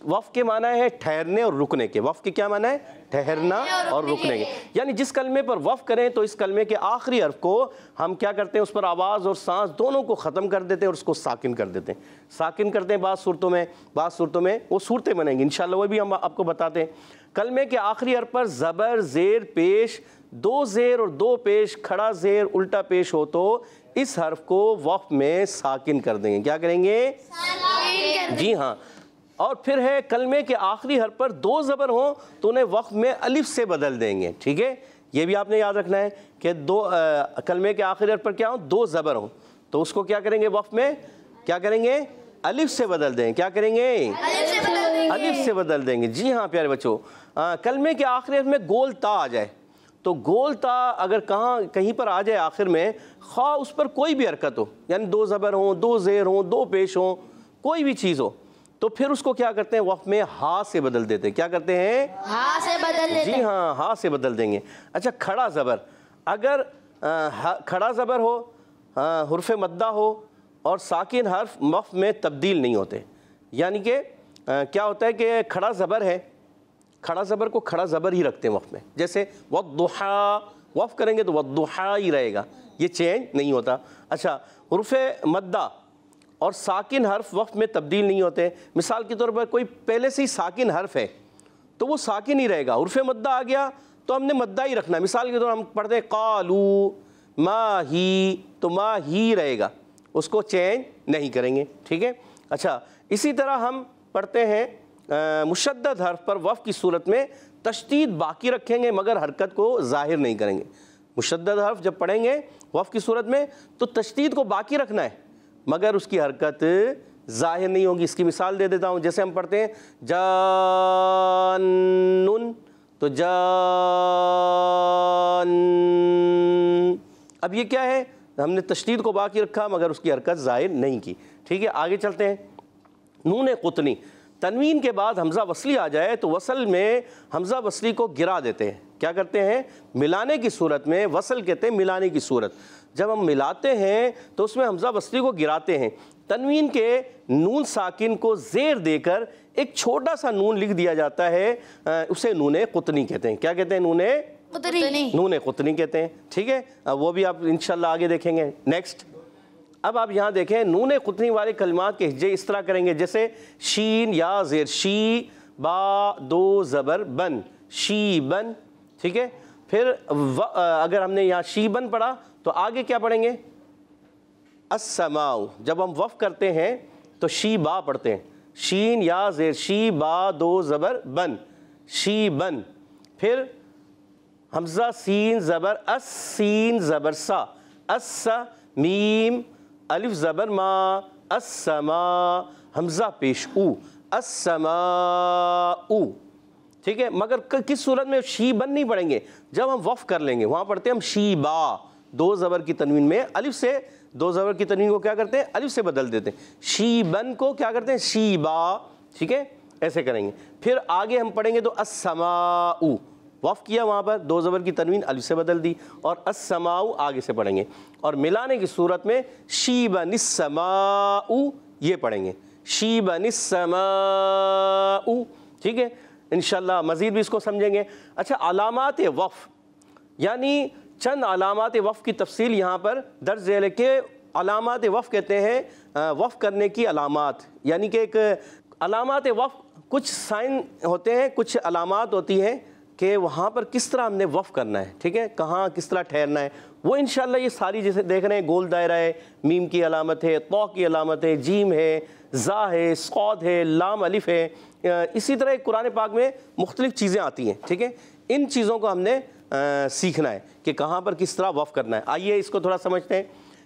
وقف کے معنی ہے ٹھہرنے اور رکنے کے. وقف کے کیا معنی ہے؟ ٹھہرنا اور رکنے کے. یعنی جس کلمے پر وقف کریں تو اس کلمے کے آخری حرف کو ہم کیا کرتے ہیں, اس پر آواز اور سانس دونوں کو ختم کر دیتے ہیں اور اس کو ساکن کر دیتے ہیں. ساکن کرتے ہیں بعض صورتوں میں وہ صورتیں بنیں گی انشاءاللہ, وہ بھی ہم آپ کو بتاتے ہیں. کلمے کے آخری حرف پر زبر, زیر پیش, 2 زیر اور 2 پیش, کھڑا زیر الٹا پیش ہو تو اس حرف کو وقف میں ساکن کر دیں گے. کیا کریں گے؟ جی ہاں. اور پھر ہے کلمے کے آخری حرف پر 2 زبر ہوں تو انہیں وقف میں الف سے بدل دیں گے. ٹھیک ہے, یہ بھی آپ نے یاد رکھنا ہے کہ کلمے کے آخری حرف پر کیا ہوں؟ 2 زبر ہوں تو اس کو کیا کریں گے؟ وقف میں کیا کریں گے؟ الف سے بدل دیں گے. کیا کریں گے؟ الف سے بدل دیں گے. جی ہاں پیارے بچوں, کلمے کے آخری حرف میں گول تا آ جائے تو گول تا اگر کہیں پر آ جائے آخر میں, خواہ اس پر کوئی بھی حرکت ہو, یعنی 2 زبر ہوں, 2 زیر ہوں, 2 پیش ہوں, کوئی بھی چیز ہو, تو پھر اس کو کیا کرتے ہیں؟ وقف میں ہا سے بدل دیتے ہیں. کیا کرتے ہیں؟ ہاں سے بدل دیتے ہیں. جی ہاں, ہا سے بدل دیں گے. اچھا, کھڑا زبر, اگر کھڑا زبر ہو, حرف مدہ ہو اور ساکن حرف وقف میں تبدیل نہیں ہوتے. یعنی کہ کیا ہوتا ہے کہ کھڑا زبر ہے, کھڑا زبر کو کھڑا زبر ہی رکھتے ہیں وقف میں. جیسے والضحیٰ, وقف کریں گے تو والضحیٰ ہی رہے گا, یہ چینج نہیں ہوتا. اچھا, حرف مدہ اور ساکن حرف وقف میں تبدیل نہیں ہوتے. مثال کے طور پر کوئی پہلے سے ہی ساکن حرف ہے تو وہ ساکن ہی رہے گا. حرف مدہ آ گیا تو ہم نے مدہ ہی رکھنا ہے. مثال کے طور پر ہم پڑھتے ہیں قالو ما ہی, تو ما ہی رہے گا, اس کو چینج نہیں کریں گے. ٹھیک ہے. اچھا, اسی طرح ہم پڑھتے ہیں مشدد حرف پر وقف کی صورت میں تشدید باقی رکھیں گے مگر حرکت کو ظاہر نہیں کریں گے. مشدد حرف جب پڑھیں گے وقف کی صورت میں تو تشدید کو باقی رکھنا ہے مگر اس کی حرکت ظاہر نہیں ہوگی. اس کی مثال دے دیتا ہوں. جیسے ہم پڑھتے ہیں جانن, تو جان, اب یہ کیا ہے؟ ہم نے تشدید کو باقی رکھا مگر اس کی حرکت ظاہر نہیں کی. ٹھیک ہے, آگے چلتے ہیں. نون قطنی, تنوین کے بعد حمزہ وصلی آ جائے تو وصل میں حمزہ وصلی کو گرا دیتے ہیں. کیا کرتے ہیں؟ ملانے کی صورت میں, وصل کہتے ہیں ملانے کی صورت, جب ہم ملاتے ہیں تو اس میں حمزہ وصلی کو گراتے ہیں. تنوین کے نون ساکن کو زیر دے کر ایک چھوٹا سا نون لکھ دیا جاتا ہے, اسے نون قطنی کہتے ہیں. کیا کہتے ہیں؟ نون قطنی کہتے ہیں. ٹھیک ہے, وہ بھی آپ انشاءاللہ آگے دیکھیں گے. نیکسٹ, اب آپ یہاں دیکھیں نون قطنی والے کلمات کے ہجے اس طرح کریں گے جیسے شین یا زیر, شی با 2 زبر بن, شی بن. ٹھیک ہے, پھر اگر ہم نے یہاں شی بن پڑھا تو آگے کیا پڑھیں گے؟ السماء. جب ہم وقف کرتے ہیں تو شی با پڑھتے ہیں, شین یا زیر, شی با 2 زبر بن, شی بن. پھر حمزہ سین زبر اس, سین زبر سا, اس, میم الف زبر ما, السماء, حمزہ پیش او, السماء. ٹھیک ہے, مگر کس صورت میں شی بن نہیں پڑھیں گے؟ جب ہم وقف کر لیں گے وہاں پڑھتے ہیں ہم شی با, 2 زبر کی تنوین میں الف سے, 2 زبر کی تنوین کو کیا کرتے ہیں؟ الف سے بدل دیتے ہیں. شی بن کو کیا کرتے ہیں؟ شی با. ٹھیک ہے, ایسے کریں گے. پھر آگے ہم پڑھیں گے تو السماء, وقف کیا وہاں پر 2 زبر کی تنوین الف سے بدل دی اور السماء آگے سے پڑھیں گے. اور ملانے کی صورت میں شیبن السماء یہ پڑھیں گے, شیبن السماء. ٹھیک ہے, انشاءاللہ مزید بھی اس کو سمجھیں گے. اچھا, علامات وقف, یعنی چند علامات وقف کی تفصیل یہاں پر درج ذیل ہے کہ علامات وقف کہتے ہیں وقف کرنے کی علامات. یعنی کہ ایک علامات وقف کچھ سائن ہوتے ہیں, کچھ علامات ہوتی ہیں کہ وہاں پر کس طرح ہم نے وقف کرنا ہے. ٹھیک ہے, کہاں کس طرح ٹھہرنا ہے, وہ انشاءاللہ یہ ساری جیسے دیکھ رہے ہیں, گول دائرہ ہے, میم کی علامت ہے, طا کی علامت ہے, جیم ہے, زا ہے, صاد ہے, لام الف ہے. اسی طرح قرآن پاک میں مختلف چیزیں آتی ہیں. ٹھیک ہے, ان چیزوں کو ہم نے سیکھنا ہے کہ کہاں پر کس طرح وقف کرنا ہے. آئیے اس کو تھوڑا سمجھتے ہیں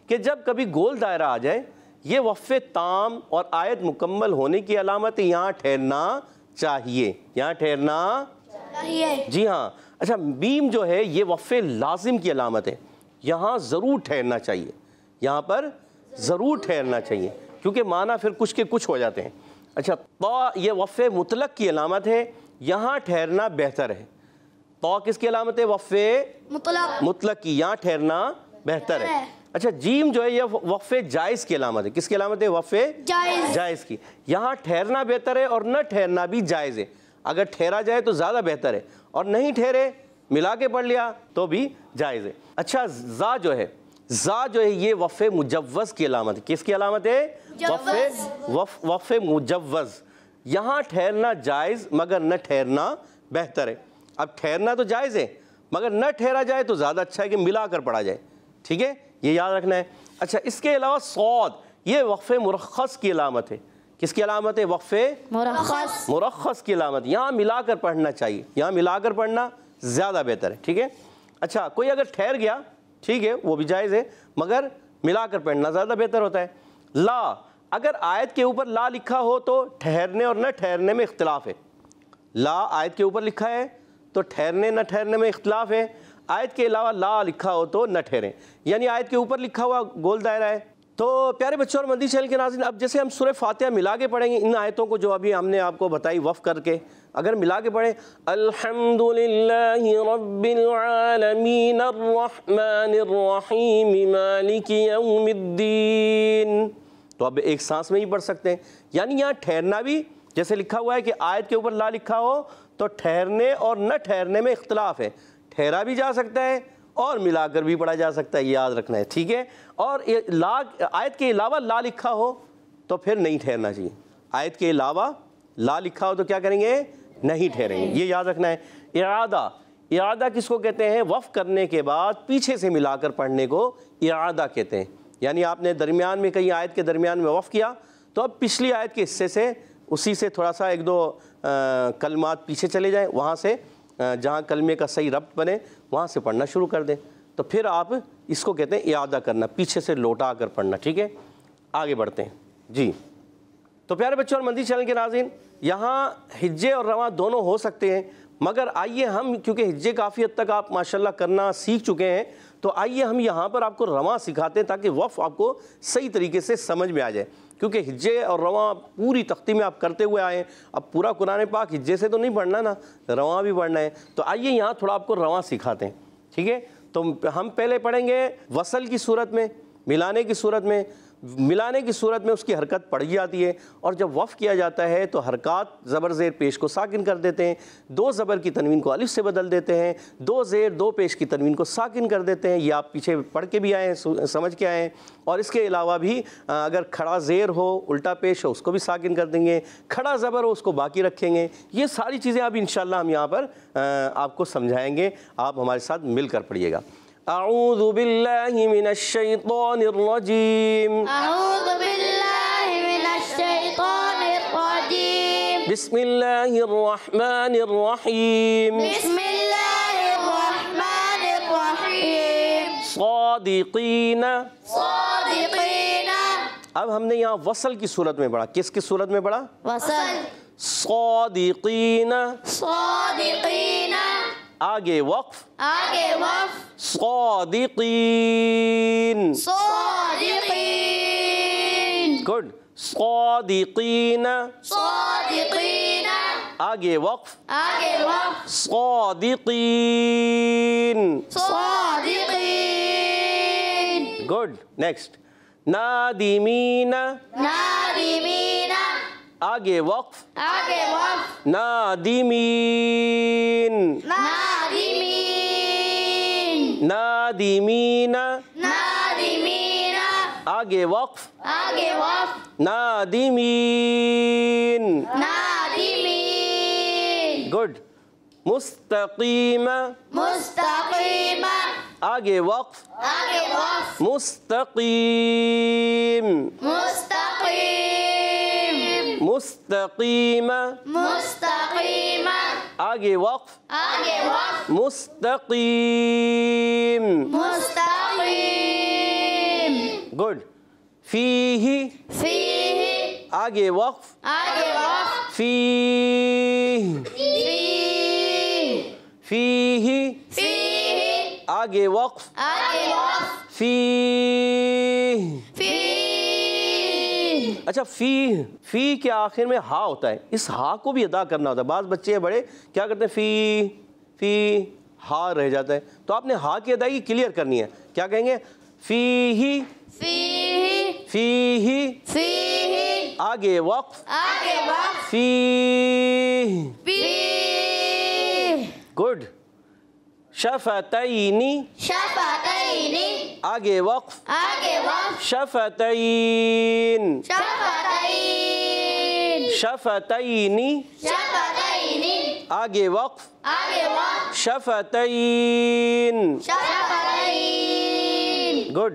کہ جب کبھی گول دائرہ آ جائے یہ وقف تام اور آیت مکمل ہونے کی علامت ہے, یہاں ٹھہرنا چاہیے, یہاں ٹھہرنا چاہیے. جی ہاں. اچھا, میم جو ہے یہ وقف لازم کی علامت ہے, یہاں ضرور ٹھہرنا چاہیے, یہاں پر ضرور ٹھہرنا چاہیے کیونکہ معنی پھر کچھ کے کچھ ہو جاتے ہیں. اچھا, طا یہ وقف مطلق کی علامت ہے, یہاں ٹھہرنا بہتر ہے. طا کس کی علامت ہے؟ وقف مطلق کی, یہاں ٹھہرنا بہتر ہے. اچھا جیم جو ہے یہ وقف جائز کی علامت ہے. کس کی علامت ہے؟ وقف جائز کی. یہاں ٹھہرنا بہتر ہے اور نہ ٹھہرنا بھی جائز ہے. اگر ٹھہرا جائے تو زیادہ بہتر ہے, اور نہیں ٹھہرے ملا کے پڑھ لیا تو بھی جائز ہے. اچھا زا جو ہے یہ وقف مجوز کی علامت ہے. کس کی علامت ہے؟ وقف مجوز. یہاں ٹھہرنا جائز مگر نہ ٹھہرنا بہتر ہے. اب ٹھہرنا تو جائز ہے مگر نہ ٹھہرا جائے تو زیادہ اچھا ہے کہ ملا کر پڑھا جائے. ٹھیک ہے, یہ یاد رکھنا ہے. اچھا اس کے علاوہ صاد یہ وقف مرخص کی علامت ہے. کس کی علامت ہے؟ وقف مرخص کی علامت. یہاں ملا کر پڑھنا چاہیے, یہاں ملا کر پڑھنا زیادہ بہتر ہے. ٹھیک ہے. اچھا کوئی اگر ٹھہر گیا ٹھیک ہے وہ بھی جائز ہے مگر ملا کر پڑھنا زیادہ بہتر ہوتا ہے. لا اگر آیت کے اوپر لا لکھا ہو تو ٹھہرنے اور نہ ٹھہرنے میں اختلاف ہے. لا آیت کے اوپر لکھا ہے تو ٹھہرنے نہ ٹھہرنے میں اختلاف ہے. آیت کے علاوہ لا لکھا ہو تو نہ ٹھہریں, یعنی آیت کے اوپر لکھا ہوا گول دائرہ ہے. تو پیارے بچوں اور مدنی چینل کے ناظرین, اب جیسے ہم سورہ فاتحہ ملا کے پڑھیں گے ان آیتوں کو جو ابھی ہم نے آپ کو بتائی وقف کر کے, اگر ملا کے پڑھیں الحمدللہ رب العالمین الرحمن الرحیم مالک یوم الدین, تو اب ایک سانس میں ہی پڑھ سکتے ہیں. یعنی یہاں ٹھہرنا بھی جیسے لکھا ہوا ہے کہ آیت کے اوپر لا لکھا ہو تو ٹھہرنے اور نہ ٹھہرنے میں اختلاف ہے. ٹھہرا بھی جا سکتا ہے اور ملا کر بھی پڑھا جا سکتا ہے, یہ یاد رکھنا ہے. ٹھیک ہے. اور آیت کے علاوہ لا لکھا ہو تو پھر نہیں ٹھہرنا چاہیے. آیت کے علاوہ لا لکھا ہو تو کیا کریں گے؟ نہیں ٹھہریں گے. یہ یاد رکھنا ہے. اعادہ کس کو کہتے ہیں؟ وقف کرنے کے بعد پیچھے سے ملا کر پڑھنے کو اعادہ کہتے ہیں. یعنی آپ نے درمیان میں کہیں آیت کے درمیان میں وقف کیا تو اب پچھلی آیت کے حصے سے اسی سے تھوڑا سا ایک دو کلمات پیچھے چلے جائیں, وہاں سے جہاں کلمے کا صحیح ربط بنے وہاں سے پڑھنا شروع کر دیں. تو پھر آپ اس کو کہتے ہیں اعادہ کرنا, پیچھے سے لوٹا کر پڑھنا. ٹھیک ہے, آگے بڑھتے ہیں جی. تو پیارے بچوں اور مدنی چینل کے ناظرین, یہاں ہجے اور رواں دونوں ہو سکتے ہیں, مگر آئیے ہم کیونکہ ہجے کافی حد تک آپ ماشاءاللہ کرنا سیکھ چکے ہیں تو آئیے ہم یہاں پر آپ کو رواں سکھاتے ہیں تاکہ وقف آپ کو صحیح طریقے سے سمجھ میں آ جائے. کیونکہ ہجے اور رواں پوری تختی میں آپ کرتے ہوئے آئے ہیں, اب پورا قرآن پاک ہجے سے تو نہیں پڑھنا نا, رواں بھی پڑھنا ہے. تو آئیے یہاں تھوڑا آپ کو رواں سکھاتے ہیں. ٹھیک ہے, تو ہم پہلے پڑھیں گے وصل کی صورت میں, ملانے کی صورت میں. ملانے کی صورت میں اس کی حرکت پڑھی جاتی ہے, اور جب وقف کیا جاتا ہے تو حرکات زبر زیر پیش کو ساکن کر دیتے ہیں, دو زبر کی تنوین کو الف سے بدل دیتے ہیں, دو زیر دو پیش کی تنوین کو ساکن کر دیتے ہیں. یہ آپ پیچھے پڑھ کے بھی آئے ہیں, سمجھ کے آئے ہیں. اور اس کے علاوہ بھی اگر کھڑا زیر ہو الٹا پیش ہو اس کو بھی ساکن کر دیں گے, کھڑا زبر ہو اس کو باقی رکھیں گے. یہ ساری چیزیں اب انشاءاللہ ہم یہاں پر آپ کو سمجھائیں گے, آپ ہمارے ساتھ مل کر پڑھیے گا. اعوذ باللہ من الشیطان الرجیم, اعوذ باللہ من الشیطان الرجیم, بسم اللہ الرحمن الرحیم, بسم اللہ الرحمن الرحیم, صادقین. صادقین. اب ہم نے یہاں وصل کی صورت میں پڑھا. کس کی صورت میں پڑھا؟ وصل. صادقین. صادقین. آگے وقف, آگے وقف. صادقین. صادقین. گڈ. صادقین. صادقین. آگے وقف, آگے وقف. صادقین. صادقین. گڈ. نیکسٹ. نادمین. نادمین. آگے وقف, آگے وقف. نادمین. نادمین. نادمین. نادمین. آگے وقف, آگے وقف. نادمین. نادمین. گڈ. مستقیم. مستقیم. آگے وقف, آگے وقف. مستقیم. مستقیم. مستقیم. مستقیم. آگے وقف, آگے وقف. مستقیم. مستقیم. گڈ. فیہ. فیہ. آگے وقف, آگے وقف. فیہ. فیہ. فیہ. فیہ. آگے وقف, آگے وقف. فیہ. فیہ. اچھا فی کے آخر میں ہا ہوتا ہے, اس ہا کو بھی ادا کرنا ہوتا ہے. بعض بچے بڑے کیا کرتے ہیں فی ہا رہ جاتا ہے, تو آپ نے ہا کی ادائیگی کلیئر کرنی ہے. کیا کہیں گے؟ فیہ فیہ فیہ فیہ آگے وقف آگے وقف فیہ فیہ گڈ شفتینی شفتین آگے وقف آگے وقف شفتین شفتین شفتینی شفتین آگے وقف آگے وقف شفتین شفتین گڈ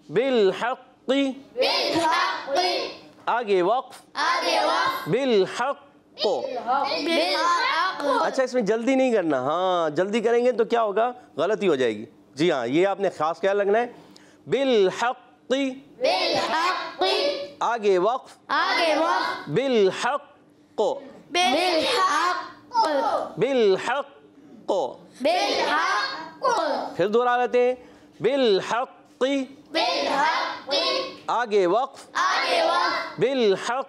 بالحق بالحق آگے وقف آگے وقف بالحق بالحق اچھا اس میں جلدی نہیں کرنا، ہاں جلدی کریں گے تو کیا ہوگا، غلطی ہو جائے گی. جی ہاں یہ آپ نے خاص خیال رکھنا ہے. بالحق بالحق آگے وقف آگے وقف بالحق بالحق بالحق بالحق پھر دوہرا لیتے ہیں. بالحق بالحق آگے وقف آگے وقف بالحق.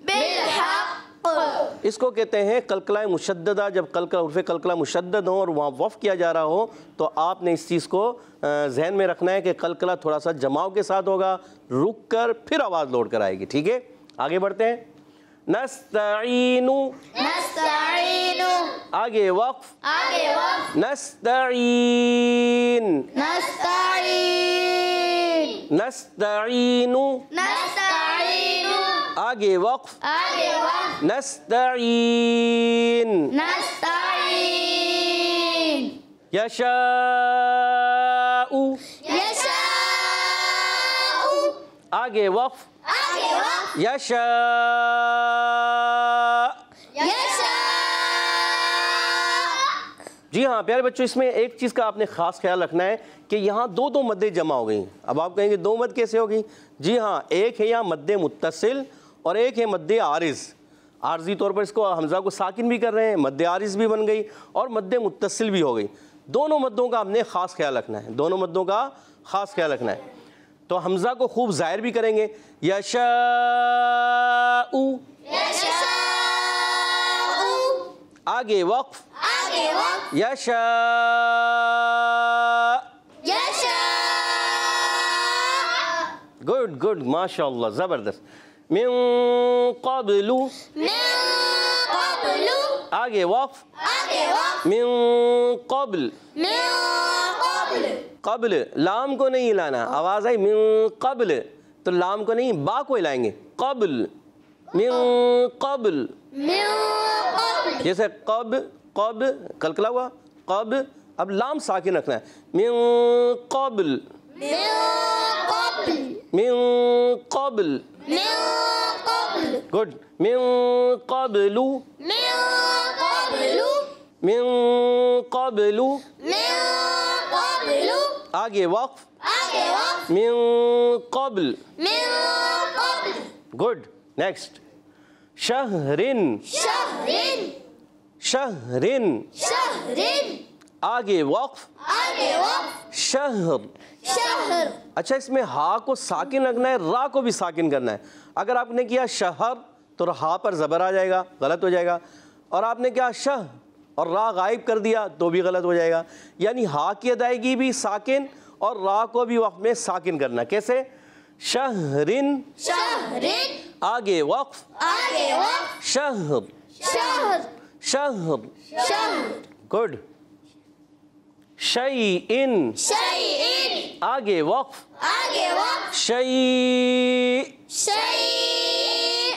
بالحق اس کو کہتے ہیں قلقلہ مشددہ. جب قلقلہ حروف قلقلہ مشدد ہوں اور وہاں وقف کیا جا رہا ہو تو آپ نے اس چیز کو ذہن میں رکھنا ہے کہ قلقلہ تھوڑا سا جماؤ کے ساتھ ہوگا، رک کر پھر آواز لوٹ کر آئے گی. ٹھیک ہے آگے بڑھتے ہیں. نستعین نستعین آگے وقف آگے وقف نستعین نستعین نستعین نستعین آگے وقف آگے وقف نستعین نستعین یشاء یشاء آگے وقف آگے وقف یشاء. یشاء جی ہاں پیارے بچوں اس میں ایک چیز کا آپ نے خاص خیال رکھنا ہے کہ یہاں دو مدیں جمع ہو گئیں. اب آپ کہیں گے دو مد کیسے ہو گئی؟ جی ہاں ایک ہے یہاں مد متصل اور ایک ہے مد عارض. عارضی طور پر اس کو حمزہ کو ساکن بھی کر رہے ہیں، مد عارض بھی بن گئی اور مد متصل بھی ہو گئی. دونوں مدوں کا ہم نے خاص خیال رکھنا ہے، دونوں مدوں کا خاص خیال رکھنا ہے. تو حمزہ کو خوب ظاہر بھی کریں گے. یشاء یشاء آگے وقف آگے وقف یشاء. یشاء گڈ گڈ ماشاء اللہ زبردست. من قبل من قبل آگے وقف آگے وقف من قبل. من قبل قبل لام کو نہیں ہلانا، آواز آئی من قبل تو لام کو نہیں با کو ہلائیں گے. قبل من قبل من قبل جیسے قب قلقلہ ہوا قب، اب لام ساکن رکھنا ہے. من قبل من قبل من قبل من قبل گڈ. من قبل من قبل من قبل من قبل آگے وقف آگے وقف من قبل. من قبل گڈ نیکسٹ. شہرن شہر شہرن شہر آگے وقف آگے وقف شہر. شہر اچھا اس میں ہا کو ساکن رکھنا ہے، را کو بھی ساکن کرنا ہے. اگر آپ نے کیا شہر تو ہا پر زبر آ جائے گا، غلط ہو جائے گا. اور آپ نے کیا شہ اور را غائب کر دیا تو بھی غلط ہو جائے گا. یعنی ہا کی ادائیگی بھی ساکن اور را کو بھی وقت میں ساکن کرنا. کیسے؟ شہرن شہر آگے وقف آگے وقف شہر شہر شہر. شہر گڈ. شیئن شیئن آگے وقف آگے وقف شیء شیء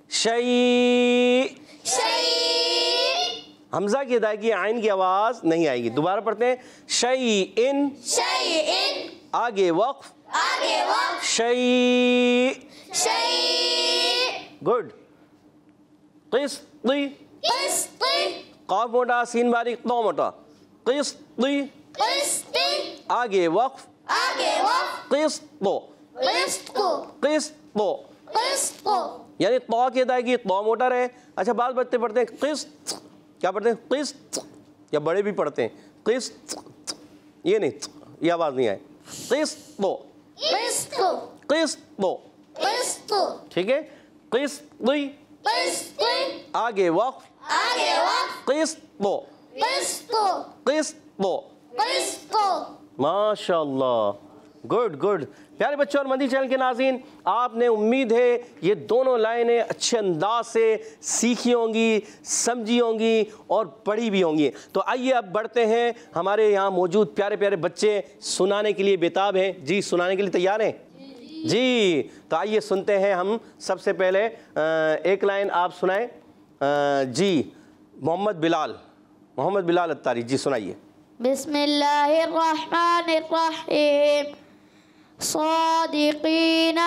شیء. شیء حمزہ کی ادائیگی عین کی آواز نہیں آئے گی. دوبارہ پڑھتے ہیں. شیئن شیئن آگے وقف آگے وقف شیء. شیء گڈ. قسط قسط قاف موٹا سین باریک طا موٹا. قسط قسط آگے وقف آگے وقف قسط قسط قسط قسط یعنی طا کی ادائیگی طا موٹا رہے. اچھا بعض بچے پڑھتے ہیں قسط، کیا پڑھتے ہیں قسط، یا بڑے بھی پڑھتے ہیں قسط، یہ نہیں یہ آواز نہیں آئے. قسط قسط قسط قسط ٹھیک ہے. قسط قسط آگے وقف آگے وقف قسط قسط قسط. قسط ماشاء اللہ گڈ گڈ. پیارے بچوں اور مدنی چینل کے ناظرین، آپ نے امید ہے یہ دونوں لائنیں اچھے انداز سے سیکھی ہوں گی، سمجھی ہوں گی اور پڑھی بھی ہوں گی. تو آئیے اب بڑھتے ہیں. ہمارے یہاں موجود پیارے پیارے بچے سنانے کے لیے بےتاب ہیں. جی سنانے کے لیے تیار ہیں؟ جی تو آئیے سنتے ہیں. ہم سب سے پہلے ایک لائن آپ سنائیں. جی محمد بلال اتاری جی سنائیے. بسم اللہ الرحمن الرحیم. صادقین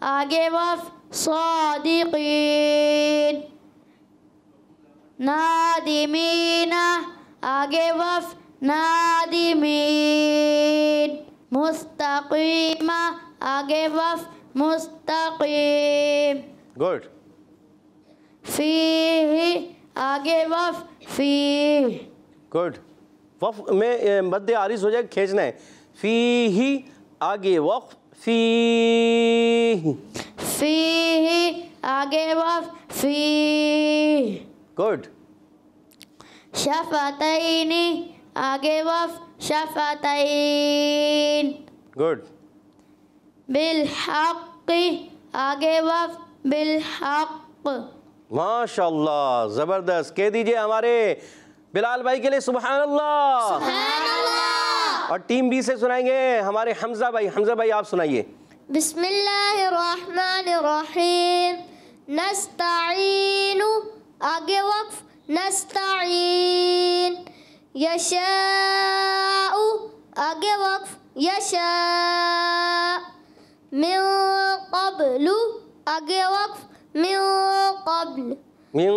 آگے وف صادقین. نادمین آگے وف نادمین. مستقیم آگے وف مستقیم. گڈ. فیہ آگے وف فیہ. گڈ. وف میں مد عارض ہو جائے کھینچنا ہے. فیہ آگے وقف فیہ. فیہ آگے وف فیہ. گڈ. شفتین آگے وف شفتین. گڈ. بالحق آگے وف بالحق. ماشاء اللہ زبردست. کہہ دیجئے ہمارے بلال بھائی کے لیے سبحان اللہ. سبحان اللہ. اور ٹیم بی سے سنائیں گے ہمارے حمزہ بھائی آپ سنائیے. بسم اللہ الرحمن الرحیم. نستعین آگے وقف نستعین. یشاء آگے وقف یشاء. من قبل آگے وقف من قبل. من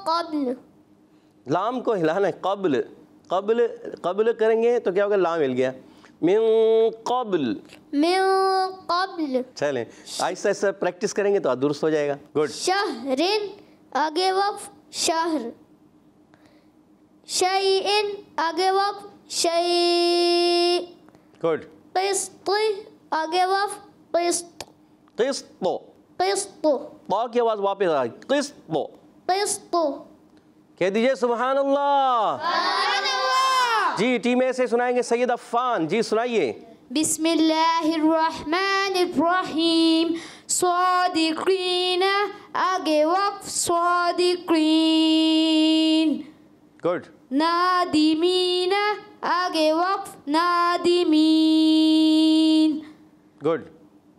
قبل. لام کو ہلانا ہے. قبل کریں گے تو کیا ہوگا؟ لام ہل گیا. من قبل. چلیں آہستہ آہستہ پریکٹس کریں گے تو درست ہو جائے گا. گڈ. شہرن آگے وقف شہر. شیئن آگے وقف شیء. گڈ. قسط آگے وقف قسط. قسط. قسط. طا کی آواز واپس آ. قسط. قسط. کہہ دیجئے سبحان اللہ. جی ٹیم اے سے سنائیں گے سید عفان. جی سنائیے. بسم اللہ الرحمن الرحیم. صادقین آگے وقف صادقین. گڈ. نادمین آگے وقف نادمین. گڈ.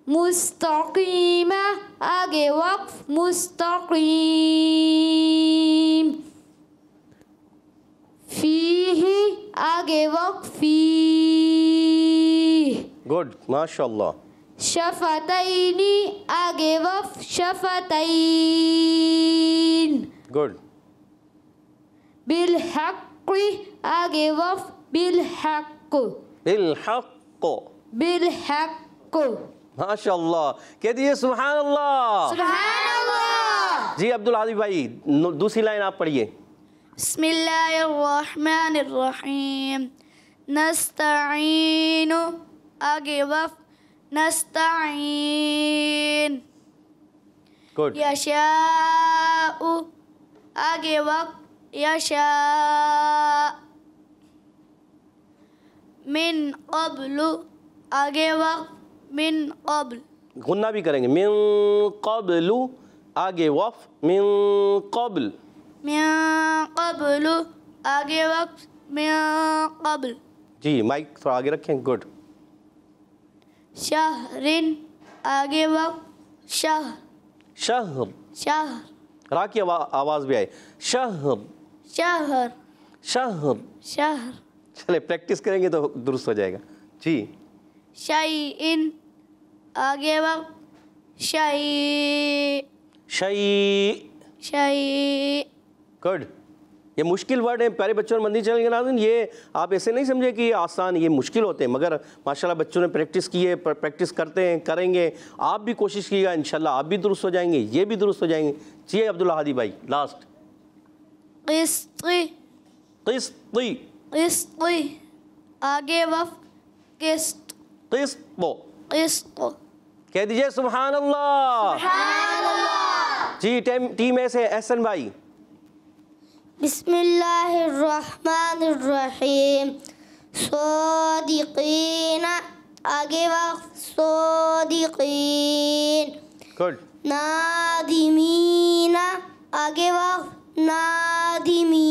مستقیم آگے وقف مستقیم. فیہ آگے وقف فیہ. گڈ ماشاء اللہ. شفتین آگے وقف شفتین. گڈ. بالحق آگے وقف بالحق. بالحق. بالحق. ماشاء اللہ. کہہ دیجئے سبحان اللہ. سبحان اللہ. جی عبدالعزیز بھائی دوسری لائن آپ پڑھیے. بسم اللہ الرحمن الرحیم. نستعین آگے وقف نستعین. گڈ. یشاء آگے وقف یشاء. من قبل آگے وقف من قبل. غنہ بھی کریں گے. من قبل آگے وقف من قبل. من قبل آگے وقف من قبل. جی مائک تھوڑا آگے رکھیں. گڈ. شہرن آگے وقف شہر. شہر. شہر. را کی آواز بھی آئے. شہر. شہر. شہر. شہر. چلے پریکٹس کریں گے تو درست ہو جائے گا. جی. شیئن آگے وقف شیء. شیء. شیء. گڈ. یہ مشکل ورڈ ہیں پیارے بچوں اور مدنی چینل کے ناظرین. یہ آپ ایسے نہیں سمجھے کہ یہ آسان، یہ مشکل ہوتے ہیں، مگر ماشاءاللہ بچوں نے پریکٹس کی ہے، پریکٹس کرتے ہیں، کریں گے. آپ بھی کوشش کیے گا انشاءاللہ آپ بھی درست ہو جائیں گے، یہ بھی درست ہو جائیں گے. جی عبداللہ ہادی بھائی لاسٹ. قسط. قسط. قسط آگے وقف قسط. قسط. قسط. کہہ دیجئے سبحان اللہ. سبحان اللہ. جی ٹیم اے سے احسن بھائی. بسم اللہ الرحمن الرحیم. صادقین آگے وقف صادقین. گڈ. نادمین آگے وقف نادمین.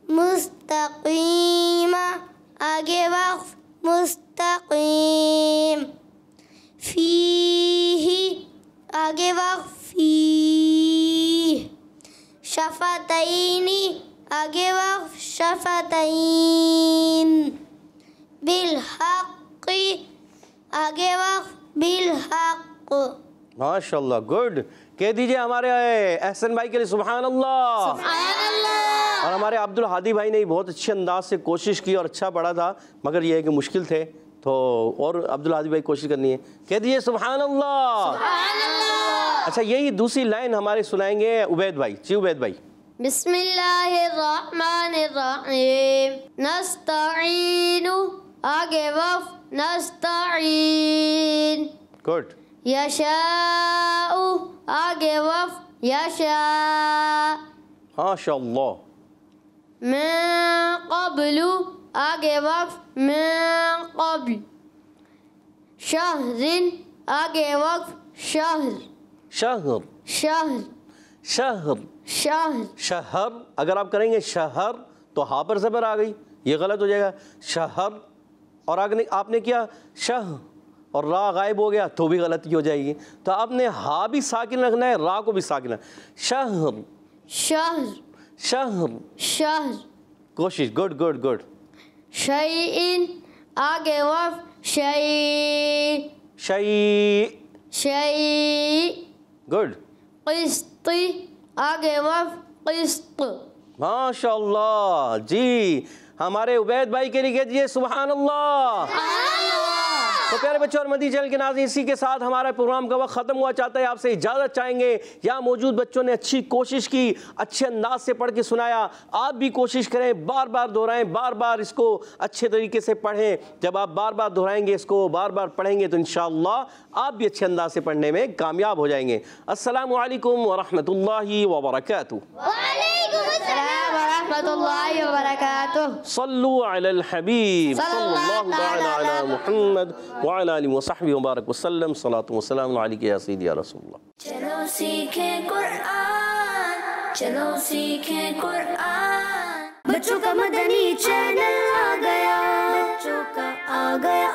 مستقیم آگے وقف مستقیم. فیہ آگے وقف فیہ. شفتین آگے وقف شفتین. بالحق آگے وقف بالحق. ماشاء اللہ. گڈ. کہہ دیجئے ہمارے احسن بھائی کے لیے سبحان اللہ. سبحان اللہ. اور ہمارے عبد الحادی بھائی نے بہت اچھے انداز سے کوشش کی اور اچھا پڑھا تھا، مگر یہ ہے کہ مشکل تھے، تو اور عبد الحادی بھائی کوشش کرنی ہے. کہہ دیجئے سبحان اللہ. سبحان اللہ. اچھا یہی دوسری لائن ہمارے سنائیں گے عبید بھائی. جی عبید بھائی. بسم اللہ الرحمن الرحیم. نستعین آگے وقف نستعین. گڈ. یشاء آگے وقف یشاء. ماشاء اللہ. من قبل آگے وقف من قبل. شہر آگے وقف شہر. شہر. شہر. شہر. شہر. شہر اگر آپ کریں گے شہر تو ہا پر زبر آ گئی، یہ غلط ہو جائے گا. شہر اور آپ نے کیا شہ اور را غائب ہو گیا تو بھی غلطی ہو جائے گی. تو آپ نے ہا بھی ساکن رکھنا ہے، را کو بھی ساکن رکھنا ہے. شہر. شہر. شہر. شہر. کوشش. Good good good. شیئن آگے وقف شیء. شیء. شیء. گڈ. قسط آگے وقف قسط. ماشاء اللہ. جی ہمارے عبید بھائی کے لیے کہہ دیجیے سبحان اللہ. تو پیارے بچوں اور مدنی چینل کے ناظرین، اسی کے ساتھ ہمارا پروگرام کا وقت ختم ہوا. چاہتا ہے آپ سے اجازت چاہیں گے. یہاں موجود بچوں نے اچھی کوشش کی، اچھے انداز سے پڑھ کے سنایا. آپ بھی کوشش کریں، بار بار دہرائیں، بار بار اس کو اچھے طریقے سے پڑھیں. جب آپ بار بار دہرائیں گے، اس کو بار بار پڑھیں گے تو انشاءاللہ آپ بھی اچھے انداز سے پڑھنے میں کامیاب ہو جائیں گے. السلام علیکم ورحمۃ اللہ وبرکاتہ. وعلیکم السلام ورحمۃ اللہ وبرکاتہ. صلو علی الحبیب صلی اللہ تعالی علی محمد وعلی آلہ وصحبہ وبارک وسلم. صلاۃ و سلام علیک یا سیدی یا رسول اللہ. چلو سیکھیں قرآن، چلو سیکھیں قرآن. بچوں کا مدنی چینل آ گیا، بچوں کا آ گیا